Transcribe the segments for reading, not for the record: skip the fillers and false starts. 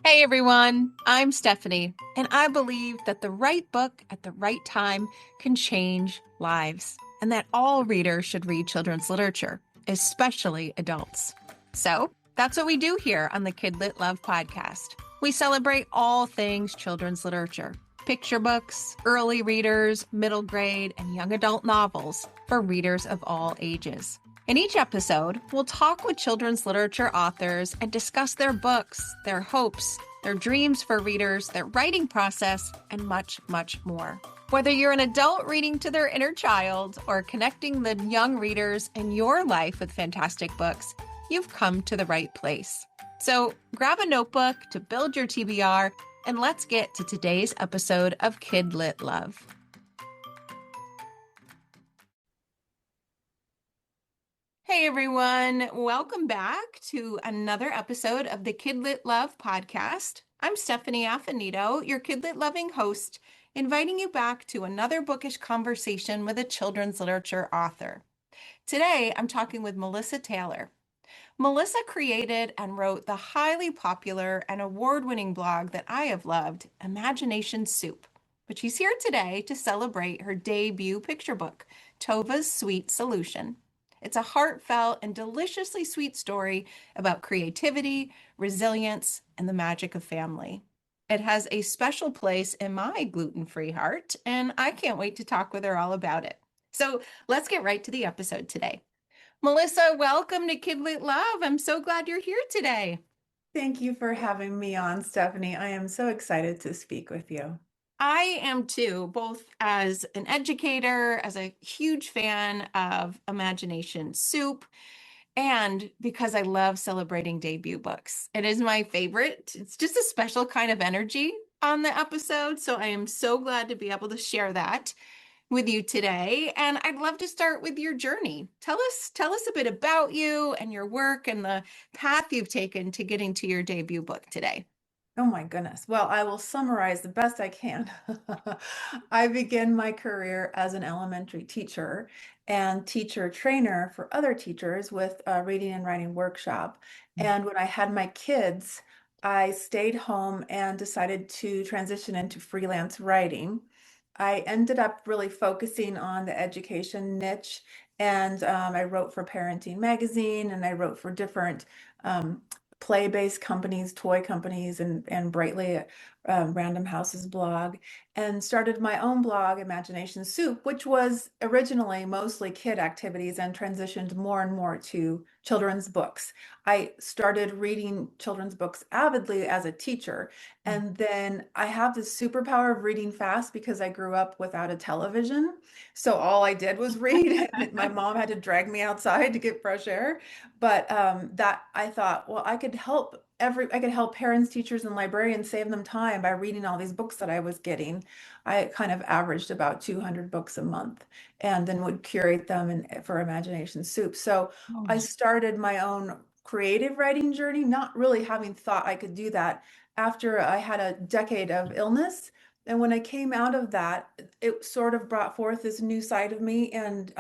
Hey everyone, I'm Stephanie, and I believe that the right book at the right time can change lives, and that all readers should read children's literature, especially adults. So that's what we do here on the Kidlit Love podcast. We celebrate all things children's literature: picture books, early readers, middle grade, and young adult novels for readers of all ages. In each episode, we'll talk with children's literature authors and discuss their books, their hopes, their dreams for readers, their writing process, and much, much more. Whether you're an adult reading to their inner child or connecting the young readers in your life with fantastic books, you've come to the right place. So grab a notebook to build your TBR, and let's get to today's episode of Kidlit Love. Hey everyone, welcome back to another episode of the Kidlit Love podcast. I'm Stephanie Affinito, your Kidlit loving host, inviting you back to another bookish conversation with a children's literature author. Today, I'm talking with Melissa Taylor. Melissa created and wrote the highly popular and award-winning blog that I have loved, Imagination Soup. But she's here today to celebrate her debut picture book, TOVA'S Sweet Solution. It's a heartfelt and deliciously sweet story about creativity, resilience, and the magic of family. It has a special place in my gluten-free heart, and I can't wait to talk with her all about it. So let's get right to the episode today. Melissa, welcome to Kidlit Love. I'm so glad you're here today. Thank you for having me on, Stephanie. I am so excited to speak with you. I am too, both as an educator, as a huge fan of Imagination Soup, and because I love celebrating debut books. It is my favorite. It's just a special kind of energy on the episode. So I am so glad to be able to share that with you today. And I'd love to start with your journey. Tell us a bit about you and your work and the path you've taken to getting to your debut book today. Oh my goodness. Well, I will summarize the best I can. I began my career as an elementary teacher and teacher trainer for other teachers with a reading and writing workshop. And when I had my kids, I stayed home and decided to transition into freelance writing. I ended up really focusing on the education niche, and I wrote for Parenting Magazine, and I wrote for different um, play-based companies, toy companies, and Brightly, Random House's blog, and started my own blog, Imagination Soup, which was originally mostly kid activities and transitioned more and more to children's books. I started reading children's books avidly as a teacher, and then I have this superpower of reading fast because I grew up without a television. So all I did was read. My mom had to drag me outside to get fresh air. But that I thought, well, I could help parents, teachers, and librarians save them time by reading all these books that I was getting. I kind of averaged about 200 books a month and then would curate them for Imagination Soup. So I started my own creative writing journey, not really having thought I could do that after I had a decade of illness. And when I came out of that, it sort of brought forth this new side of me and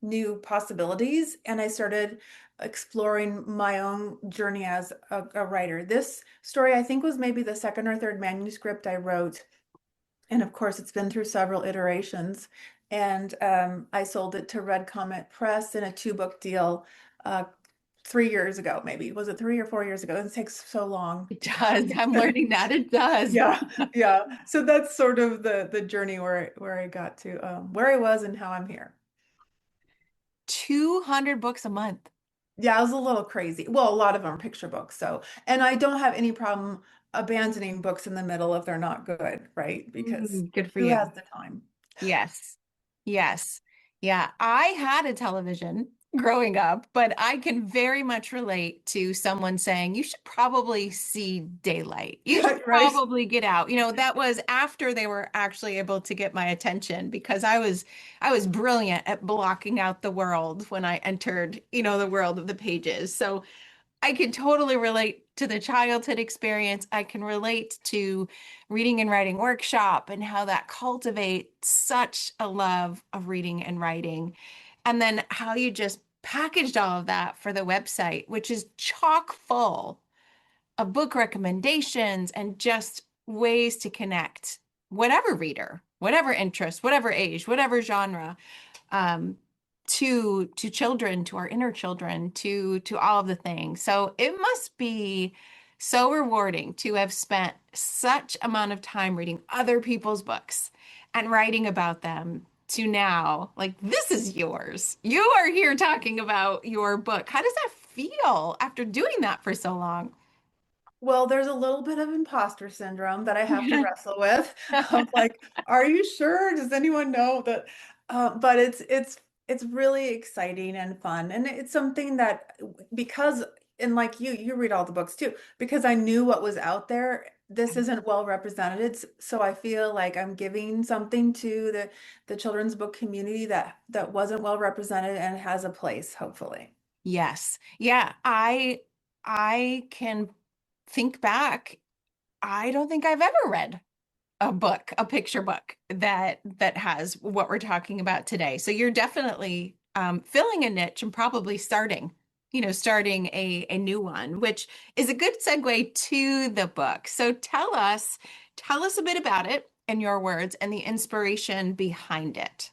new possibilities. And I started exploring my own journey as a writer. This story, I think, was maybe the second or third manuscript I wrote. And of course, it's been through several iterations. And I sold it to Red Comet Press in a two-book deal 3 years ago, maybe. Was it 3 or 4 years ago? It takes so long. It does. I'm learning that it does. Yeah, yeah. So that's sort of the journey where I got to where I was and how I'm here. 200 books a month. Yeah, I was a little crazy. Well, a lot of them are picture books. So, and I don't have any problem abandoning books in the middle if they're not good, right? Because Good for who you. has the time? Yes. Yes. Yeah. I had a television growing up, but I can very much relate to someone saying, you should probably see daylight. You should Right? probably get out. That was after they were actually able to get my attention because I was brilliant at blocking out the world when I entered, the world of the pages. So I can totally relate to the childhood experience. I can relate to reading and writing workshop and how that cultivates such a love of reading and writing. And then how you just packaged all of that for the website, which is chock full of book recommendations and just ways to connect whatever reader, whatever interest, whatever age, whatever genre, um, to children, to our inner children, to all of the things. So it must be so rewarding to have spent such amount of time reading other people's books and writing about them to now, like, this is yours. You are here talking about your book. How does that feel after doing that for so long? Well, there's a little bit of imposter syndrome that I have to wrestle with. Of like, are you sure? Does anyone know that? But it's really exciting and fun, and it's something that because and like you read all the books too because I knew what was out there. This isn't well represented, so I feel like I'm giving something to the children's book community that wasn't well represented and has a place, hopefully. Yes. Yeah, I can think back. I don't think I've ever read a book, a picture book that has what we're talking about today. So you're definitely filling a niche and probably starting a new one, which is a good segue to the book. So tell us a bit about it in your words and the inspiration behind it.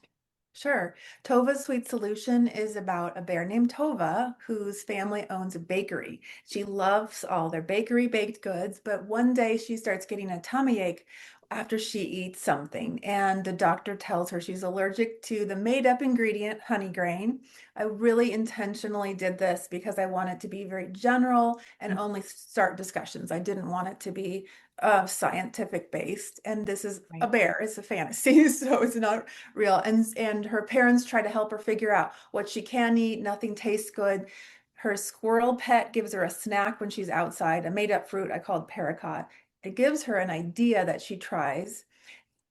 Sure. Tova's Sweet Solution is about a bear named Tova whose family owns a bakery. She loves all their bakery baked goods, but one day she starts getting a tummy ache after she eats something, and the doctor tells her she's allergic to the made-up ingredient honey grain. I really intentionally did this because I want it to be very general and only start discussions. I didn't want it to be scientific based, and this is a Right. bear. It's a fantasy, so it's not real. And her parents try to help her figure out what she can eat. Nothing tastes good. Her squirrel pet gives her a snack when she's outside, a made up fruit I called paracot. It gives her an idea that she tries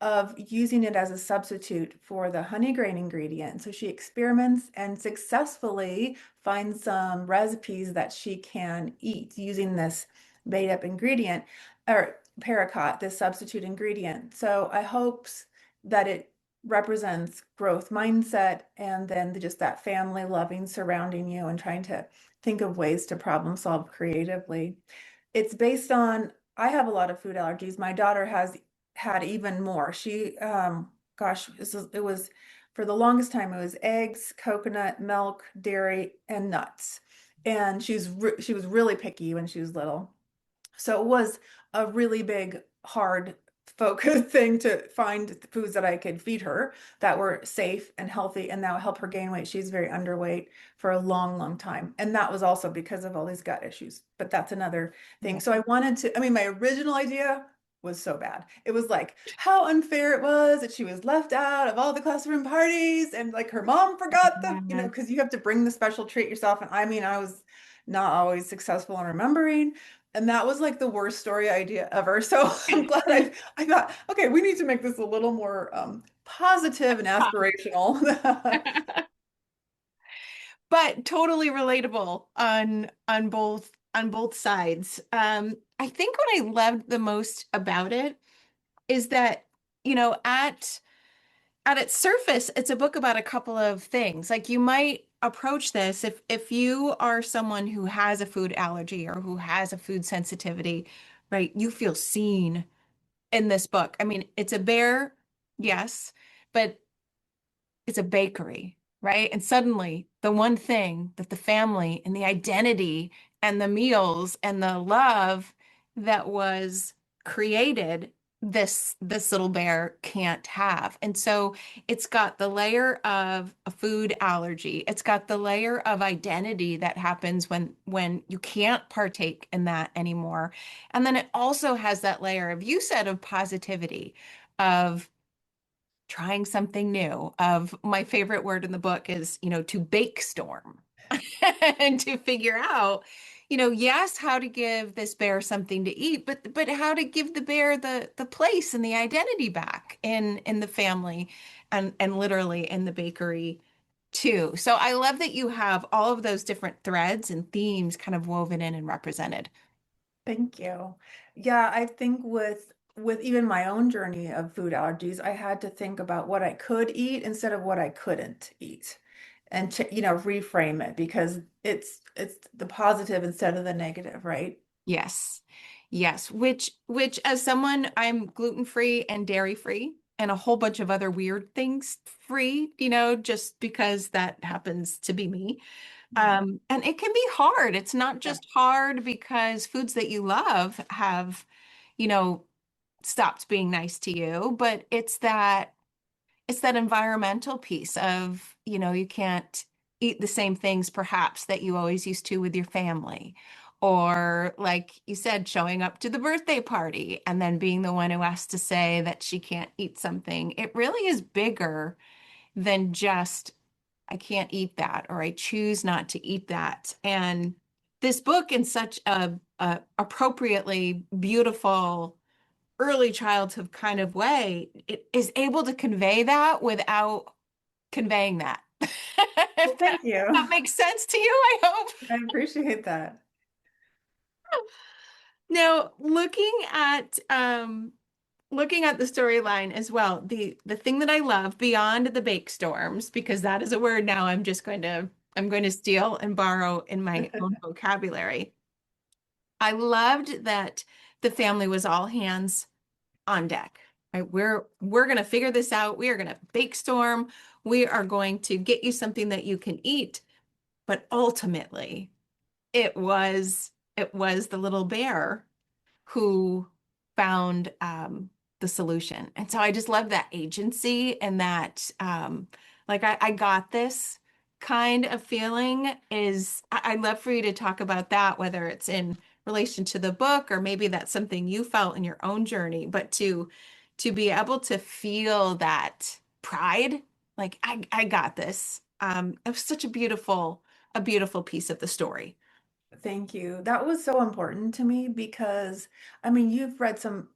of using it as a substitute for the honey grain ingredient. So she experiments and successfully finds some recipes that she can eat using this made up ingredient or paracot, this substitute ingredient. So I hopes that it represents growth mindset and then just that family loving surrounding you and trying to think of ways to problem solve creatively. It's based on, I have a lot of food allergies. My daughter has had even more. Gosh, it was for the longest time, it was eggs, coconut, milk, dairy, and nuts. And she was really picky when she was little. So it was a really big, hard focus thing to find foods that I could feed her that were safe and healthy and that would help her gain weight. She's very underweight for a long, long time. And that was also because of all these gut issues. But that's another thing. Yeah. So I wanted to, I mean, my original idea was so bad. It was like how unfair it was that she was left out of all the classroom parties and like her mom forgot them, Yeah. because you have to bring the special treat yourself. And I mean, I was not always successful in remembering. And that was like the worst story idea ever. So I'm glad I thought, okay, we need to make this a little more positive and aspirational. But totally relatable on both sides. I think what I loved the most about it is that, at its surface, it's a book about a couple of things. Like, you might approach this if you are someone who has a food allergy or who has a food sensitivity, right? You feel seen in this book. I mean, it's a bear, yes, but it's a bakery, right? And suddenly, the one thing that the family and the identity and the meals and the love that was created, this little bear can't have. And so it's got the layer of a food allergy. It's got the layer of identity that happens when you can't partake in that anymore. And then it also has that layer of, you said, of positivity, of trying something new. Of, my favorite word in the book is, to bake storm and to figure out, yes, how to give this bear something to eat, but how to give the bear the place and the identity back in the family and literally in the bakery too. So I love that you have all of those different threads and themes kind of woven in and represented. Thank you. Yeah, I think with even my own journey of food allergies, I had to think about what I could eat instead of what I couldn't eat. And to, reframe it because it's the positive instead of the negative, right? Yes. Yes. Which as someone, I'm gluten-free and dairy-free and a whole bunch of other weird things free, just because that happens to be me. Yeah. And it can be hard. It's not Yeah. just hard because foods that you love have, you know, stopped being nice to you, but it's that environmental piece of, you can't eat the same things perhaps that you always used to with your family. Or like you said, showing up to the birthday party and then being the one who has to say that she can't eat something. It really is bigger than just, I can't eat that, or I choose not to eat that. And this book, in such a appropriately beautiful early childhood kind of way, it is able to convey that without conveying that. Well, If thank that you. makes sense to you, I hope. I appreciate that. Now, looking at the storyline as well, the thing that I love beyond the bake storms, because that is a word now I'm going to steal and borrow in my own vocabulary. I loved that the family was all hands on deck. Right? We're going to figure this out. We are going to bake storm. We are going to get you something that you can eat. But ultimately, it was the little bear who found the solution. And so I just love that agency and that like I got this kind of feeling is I'd love for you to talk about that, whether it's in relation to the book or maybe that's something you felt in your own journey, but to be able to feel that pride, like I got this. It was such a beautiful piece of the story. Thank you. That was so important to me because, I mean, you've read some.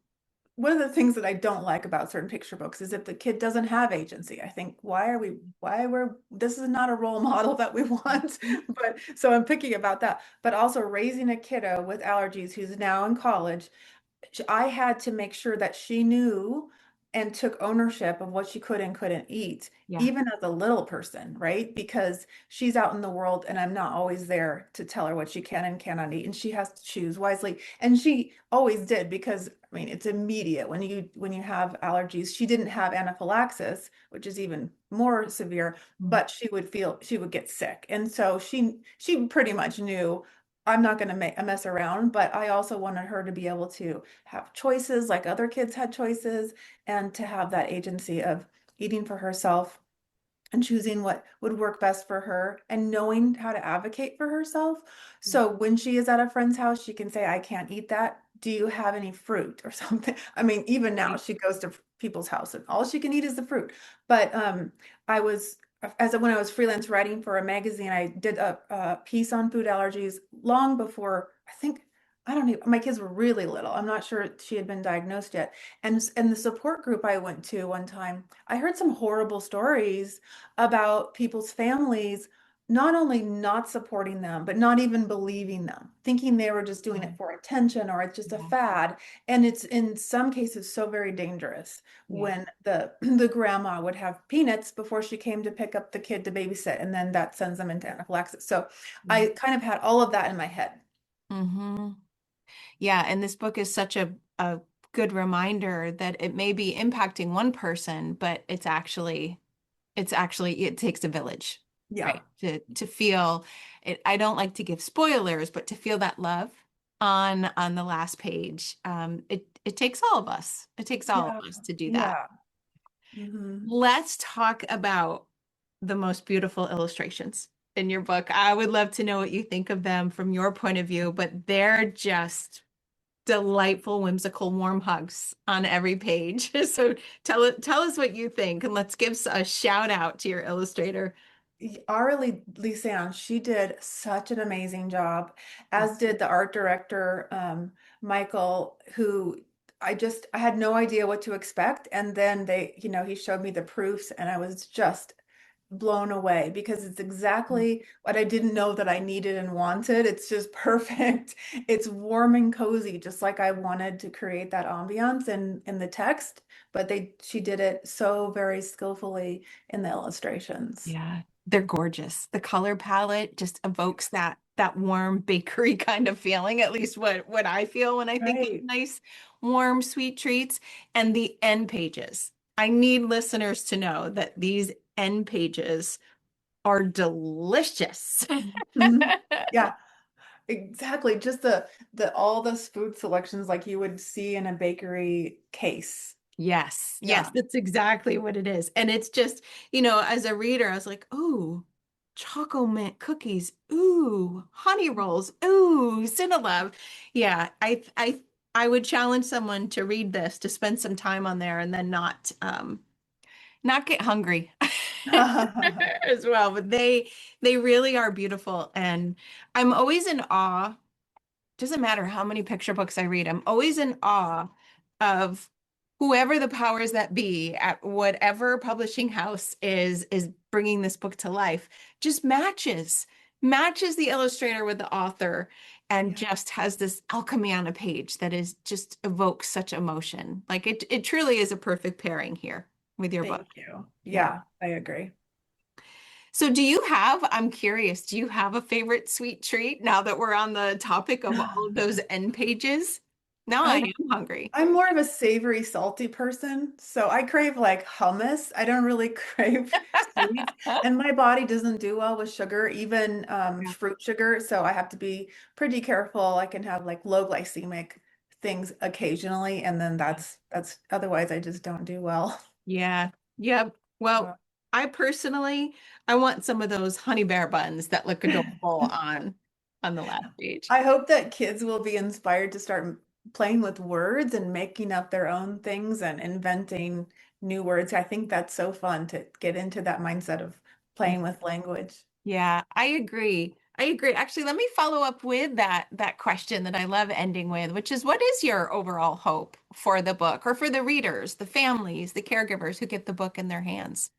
One of the things that I don't like about certain picture books is if the kid doesn't have agency. I think, this is not a role model that we want. But so I'm picky about that. But also raising a kiddo with allergies who's now in college, I had to make sure that she knew and took ownership of what she could and couldn't eat, Yeah. even as a little person, right? Because she's out in the world and I'm not always there to tell her what she can and cannot eat. And she has to choose wisely. And she always did because I mean it's immediate when you have allergies. She didn't have anaphylaxis, which is even more severe, but she would get sick. And so she pretty much knew I'm not going to make a mess around, but I also wanted her to be able to have choices like other kids had choices and to have that agency of eating for herself and choosing what would work best for her and knowing how to advocate for herself. Yeah. So when she is at a friend's house, she can say, I can't eat that. Do you have any fruit or something? I mean, even now she goes to people's house and all she can eat is the fruit. But I was, when I was freelance writing for a magazine, I did a piece on food allergies long before, I don't know, my kids were really little. I'm not sure she had been diagnosed yet. And the support group I went to one time, I heard some horrible stories about people's families not only not supporting them, but not even believing them, thinking they were just doing Yeah. it for attention or it's just a fad. And it's in some cases so very dangerous Yeah. when the the grandma would have peanuts before she came to pick up the kid to babysit, and then that sends them into anaphylaxis. So Yeah. I kind of had all of that in my head. hmm Yeah, and this book is such a good reminder that it may be impacting one person, but it's actually it takes a village, Yeah. right? To feel it. I don't like to give spoilers, but to feel that love on the last page, it takes all of us. It takes all of Yeah. us to do that. Yeah. Hmm. Let's talk about the most beautiful illustrations in your book. I would love to know what you think of them from your point of view, but they're just delightful, whimsical, warm hugs on every page. So tell us what you think, and let's give a shout out to your illustrator. Arlie Lisanne, she did such an amazing job, Yeah. as did the art director, Michael, who I had no idea what to expect. And then he showed me the proofs and I was just blown away because it's exactly what I didn't know that I needed and wanted. It's just perfect. It's warm and cozy, just like I wanted to create that ambiance in the text, but she did it so very skillfully in the illustrations. Yeah, they're gorgeous. The color palette just evokes that that warm bakery kind of feeling, at least what I feel when I think of Right. nice, warm, sweet treats. And the end pages. I need listeners to know that these end pages are delicious. Mhm. Yeah, exactly. Just the all those food selections like you would see in a bakery case. Yes, yes, Yeah. that's exactly what it is. And it's just, as a reader, I was like, ooh, choco mint cookies, ooh, honey rolls, ooh, Cinelev. Yeah, I would challenge someone to read this, to spend some time on there and then not get hungry as well. But they really are beautiful. And I'm always in awe. Doesn't matter how many picture books I read, I'm always in awe of whoever the powers that be at whatever publishing house is bringing this book to life. Just matches the illustrator with the author and Yeah. just has this alchemy on a page that is just evokes such emotion. Like it truly is a perfect pairing here with your book. Thank you. Yeah. Yeah, I agree. So I'm curious, do you have a favorite sweet treat now that we're on the topic of all of those end pages? Now I I am hungry. I'm more of a savory, salty person, so I crave like hummus. I don't really crave sweets, and my body doesn't do well with sugar, even Yeah. fruit sugar, so I have to be pretty careful. I can have like low glycemic things occasionally, and then that's otherwise I just don't do well. Yeah. Yep. Well, Uh, I want some of those honey bear buns that look adorable on the last page. I hope that kids will be inspired to start playing with words and making up their own things and inventing new words. I think that's so fun to get into that mindset of playing with language. Yeah, I agree. I agree. Actually, let me follow up with that question that I love ending with, which is what is your overall hope for the book or for the readers, the families, the caregivers who get the book in their hands?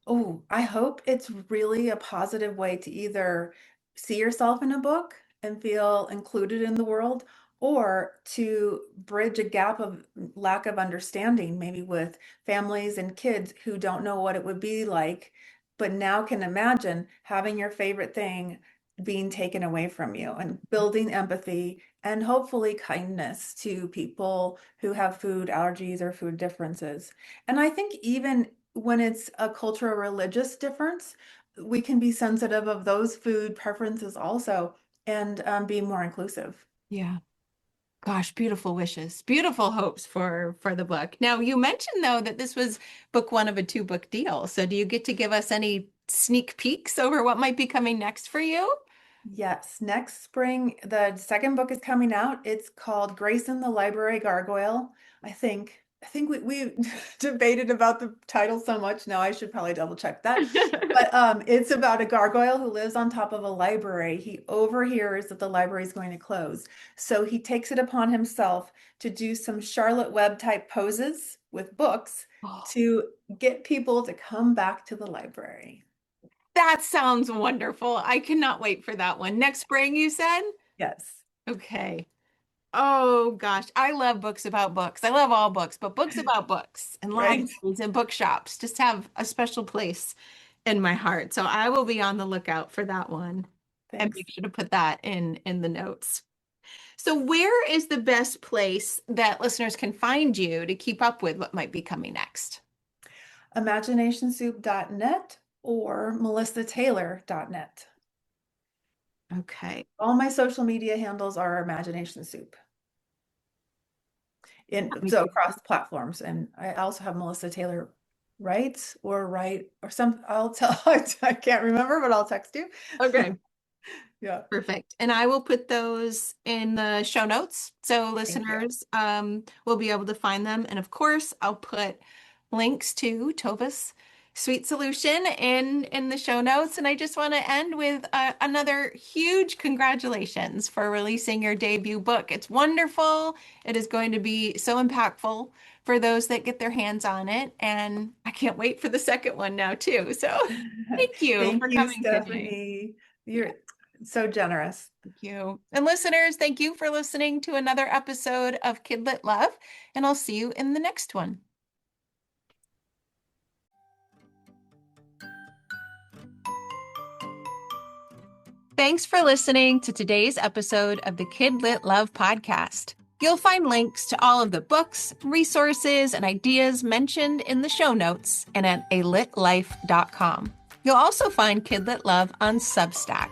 Oh, I hope it's really a positive way to either see yourself in a book and feel included in the world, or to bridge a gap of lack of understanding, maybe with families and kids who don't know what it would be like, but now can imagine having your favorite thing being taken away from you and building empathy and hopefully kindness to people who have food allergies or food differences. And I think even when it's a cultural religious difference, we can be sensitive of those food preferences also and be more inclusive. Yeah. Gosh, beautiful wishes, beautiful hopes for the book. Now, you mentioned though that this was book one of a two book deal. So do you get to give us any sneak peeks over what might be coming next for you? Yes, next spring, the second book is coming out. It's called Grace in the Library Gargoyle. I think we debated about the title so much now I should probably double check that. But it's about a gargoyle who lives on top of a library. He overhears that the library is going to close. So he takes it upon himself to do some Charlotte Web type poses with books Oh, to get people to come back to the library. that sounds wonderful. I cannot wait for that one. Next spring, you said? Yes, Okay. Oh gosh, I love books about books. I love all books, but books about books and right. libraries and bookshops just have a special place in my heart. So I will be on the lookout for that one and Thanks. make sure to put that in the notes. So where is the best place that listeners can find you to keep up with what might be coming next? imaginationsoup.net or melissataylor.net. Okay. All my social media handles are Imagination Soup Let in me so do- across platforms. And I also have Melissa Taylor writes or write or some I'll tell I can't remember, but I'll text you. Okay. Yeah. Perfect. And I will put those in the show notes so Thank you. listeners will be able to find them. And of course, I'll put links to Tova's Sweet Solution in the show notes. And I just want to end with another huge congratulations for releasing your debut book. It's wonderful. It is going to be so impactful for those that get their hands on it. And I can't wait for the second one now, too. So thank you Thank for you, coming today. Stephanie. Yeah. You're so generous. Thank you. And listeners, thank you for listening to another episode of Kidlit Love, and I'll see you in the next one. Thanks for listening to today's episode of the Kid Lit Love podcast. You'll find links to all of the books, resources, and ideas mentioned in the show notes and at alitlife.com. You'll also find Kid Lit Love on Substack.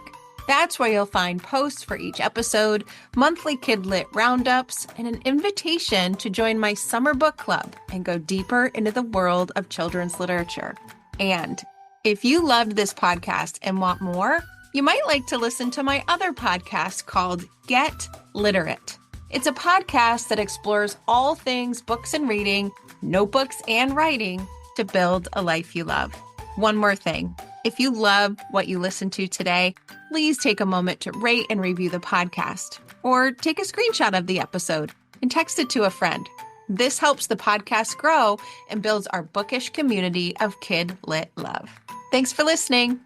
That's where you'll find posts for each episode, monthly Kid Lit roundups, and an invitation to join my summer book club and go deeper into the world of children's literature. And if you loved this podcast and want more, you might like to listen to my other podcast called Get Literate. It's a podcast that explores all things books and reading, notebooks and writing to build a life you love. One more thing. If you love what you listened to today, please take a moment to rate and review the podcast, or take a screenshot of the episode and text it to a friend. This helps the podcast grow and builds our bookish community of Kid Lit Love. Thanks for listening.